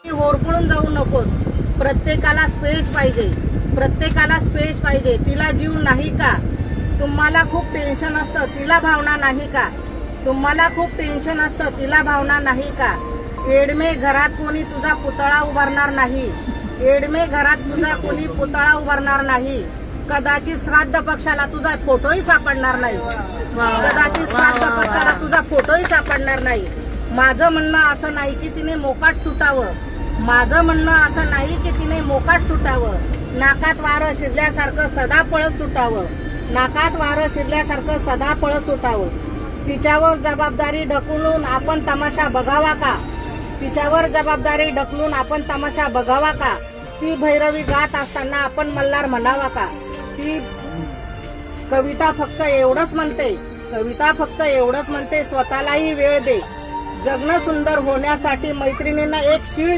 होरपळून जाऊ नकोस. प्रत्येकाला स्पेस पाहिजे, प्रत्येकाला स्पेस पाहिजे. तिला जीव नाही का? तुम्हाला खूप टेन्शन असतं, तिला भावना नाही का? तुम्हाला खूप टेन्शन असतं, तिला भावना नाही का? एडमे घरात कोणी तुझा पुतळा उभारणार नाही. एडमे घरात तुझा कोणी पुतळा उभारणार नाही. कदाचित श्राद्ध पक्षाला तुझा फोटोही सापडणार नाही. कदाचित श्राद्ध पक्षाला तुझा फोटोही सापडणार नाही. माझं म्हणणं असं नाही की तिने मोकाट सुटावं. माझं म्हणणं असं नाही की तिने मोकाट सुटावं. नाकात वारं शिरल्यासारखं सदा पळत सुटावं. नाकात वारं शिरल्यासारखं सदा पळत सुटावं. तिच्यावर जबाबदारी ढकलून आपण तमाशा बघावा का? तिच्यावर जबाबदारी ढकलून आपण तमाशा बघावा का? ती भैरवी गात असताना आपण मल्हार म्हणावा का? ती कविता फक्त एवढंच म्हणते, कविता फक्त एवढंच म्हणते, स्वतःलाही वेळ दे. जगणं सुंदर होण्यासाठी मैत्रिणींना एक शीळ